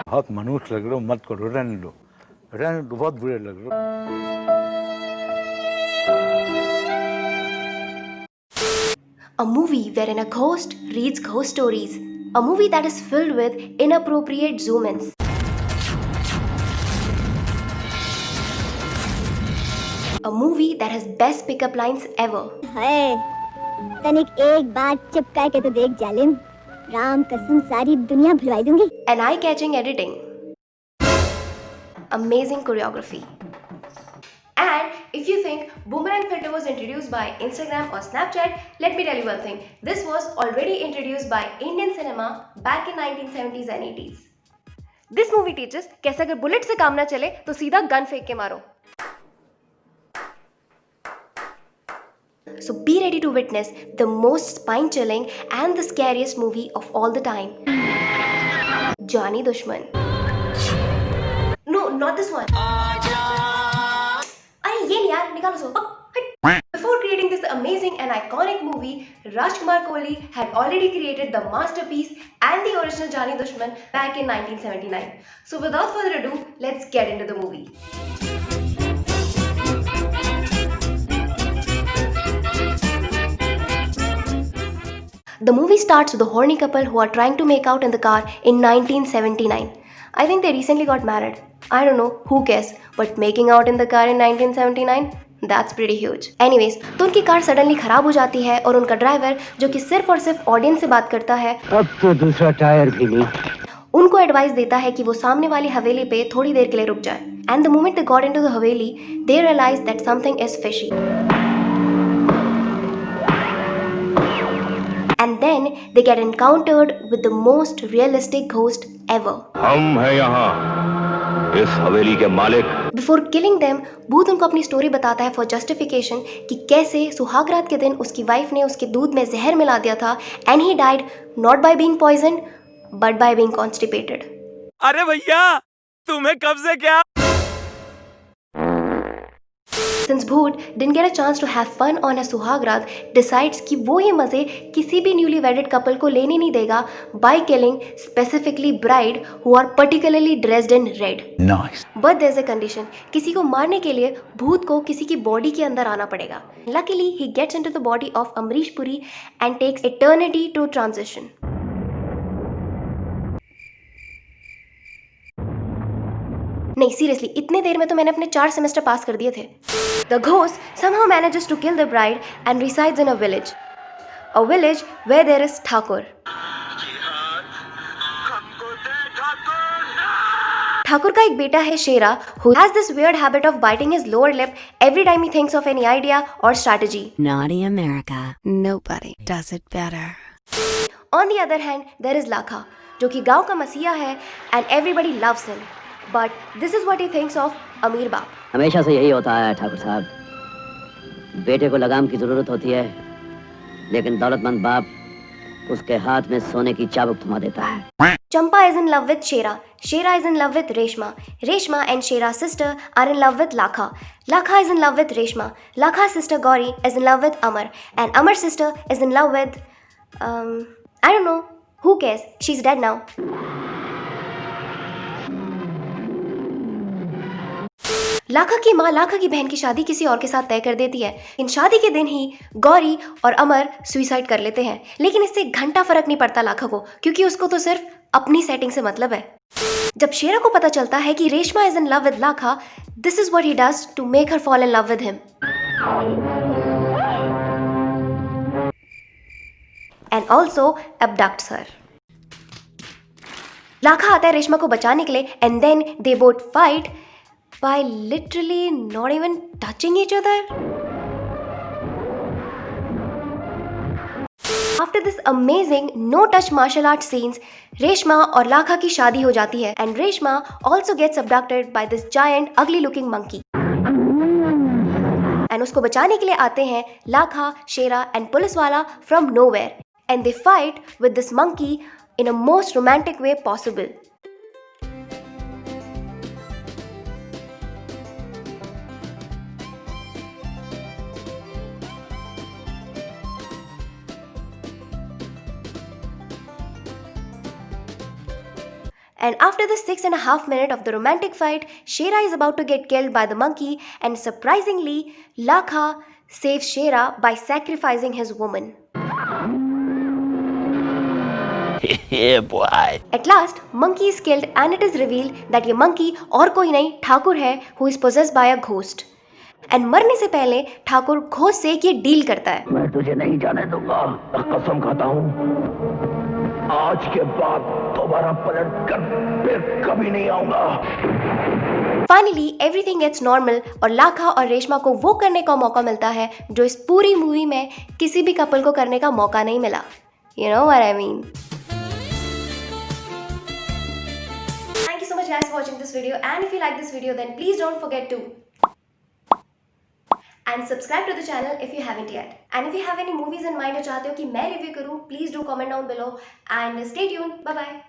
बहुत मनुष्य लग रहे हो, मत करो, रहने दो, बहुत बुरे लग रहे हो। A movie wherein a ghost reads ghost stories. A movie that is filled with inappropriate zoom ins. A movie that has best pickup lines ever. है तनिक एक बार चुप करके तो देख जालिम, राम कसम सारी दुनिया भुलवाई दूंगी। An eye catching editing. Amazing choreography. And if you think Boomerang filter was introduced by Instagram or Snapchat, let me tell you one thing. This was already introduced by Indian cinema back in 1970s and 80s. This movie teaches कैसे अगर bullet से काम ना चले तो सीधा gun फेंक के मारो. So be ready to witness the most spine-chilling and the scariest movie of all the time. Johnny Dushman. No, not this one. अरे ये नहीं यार, निकालो सो. Before creating this amazing and iconic movie, Rajkumar Kohli had already created the masterpiece and the original Johnny Dushman back in 1979. So without further ado, let's get into the movie. The movie starts with a horny couple who are trying to make out in the car in 1979. I think they recently got married. I don't know, who cares? But making out in the car in 1979? That's pretty huge. Anyways, तो उनकी car suddenly खराब हो जाती है और उनका driver जो कि सिर्फ और सिर्फ ऑडियंस से बात करता है, अब तो दूसरा टायर भी नहीं, उनको एडवाइस देता है कि वो सामने वाली हवेली पे थोड़ी देर के लिए रुक जाए. And the moment they got into the haveli, they realize that something is fishy. And then they get encountered with the most realistic ghost ever. हम हैं यहाँ इस हवेली के मालिक. Before killing them, भूत उनको अपनी स्टोरी बताता है for justification कि कैसे सुहागरात के दिन उसकी वाइफ ने उसके दूध में जहर मिला दिया था and he died not by being poisoned but by being constipated. अरे भैया तुम्हें कब से क्या? Since Bhoot didn't get a chance to have fun on a Suhagraat, decides कि वो ये मजे किसी भी newly wedded couple को लेने नहीं देगा by killing specifically bride who are particularly dressed in red. Nice. But there's a condition. किसी को मारने के लिए भूत को किसी की बॉडी के अंदर आना पड़ेगा. Luckily, he gets into the body of Amrish Puri and takes eternity to transition. नहीं सीरियसली, इतने देर में तो मैंने अपने 4 सेमेस्टर पास कर दिए थे. The ghost somehow manages to kill the bride and resides in a village where there is Thakur. Thakur का एक बेटा है शेरा who has this weird habit of biting his lower lip every time he thinks of any idea or strategy. Naughty America. Nobody does it better. On the other hand, there is Lakha, जो कि गांव का मसीहा है and everybody loves him. But this is what he thinks of अमीर बाप. हमेशा से यही होता है ठाकुर साहब, बेटे को लगाम की जरूरत होती है लेकिन दौलतमंद बाप उसके हाथ में सोने की चाबुक थमा देता है. Champa is in love with Shera. Shera is in love with Reshma. Reshma and Shera's sister are in love with Lakha. Lakha is in love with Reshma. Lakha's sister Gauri is in love with Amar. And Amar's sister is in love with... I don't know. Who cares? She's dead now. लाखा की माँ लाखा की बहन की शादी किसी और के साथ तय कर देती है. इन शादी के दिन ही गौरी और अमर सुसाइड कर लेते हैं. लेकिन इससे घंटा फर्क नहीं पड़ता लाखा को, क्योंकि उसको तो सिर्फ अपनी सेटिंग से मतलब है. जब शेरा को पता चलता है कि Reshma is in love with Lakha, this is what he does to make her fall in love with him and also abducts her. Lakha आता है रेशमा को बचाने के लिए and then they both fight by literally not even touching each other. After this amazing no-touch martial arts scenes, Reshma और लाखा की शादी हो जाती है and Reshma also gets abducted by this giant ugly-looking monkey. And उसको बचाने के लिए आते हैं लाखा, शेरा and पुलिस वाला from nowhere, and they fight with this monkey in a most romantic way possible. And after the 6.5 minutes of the romantic fight, Shera is about to get killed by the monkey, and surprisingly, Lakha saves Shera by sacrificing his woman. Yeah, boy. At last, monkey is killed and it is revealed that ये monkey और कोई नहीं ठाकुर है, who is possessed by a ghost. And मरने से पहले Thakur ghost से ये डील करता है. मैं तुझे नहीं जाने दूंगा, कसम खाता हूँ। आज के बाद दोबारा पलट कर फिर कभी नहीं आऊंगा। Finally, everything gets normal और लाखा और रेशमा को वो करने का मौका मिलता है जो इस पूरी मूवी में किसी भी कपल को करने का मौका नहीं मिला. You know what I mean? Thank you so much guys for watching this video, and if you like this video then please don't forget to and subscribe to the channel if you haven't yet. And if you have any movies in mind जो चाहते हो कि मैं review करूं, please do comment down below and stay tuned. Bye bye.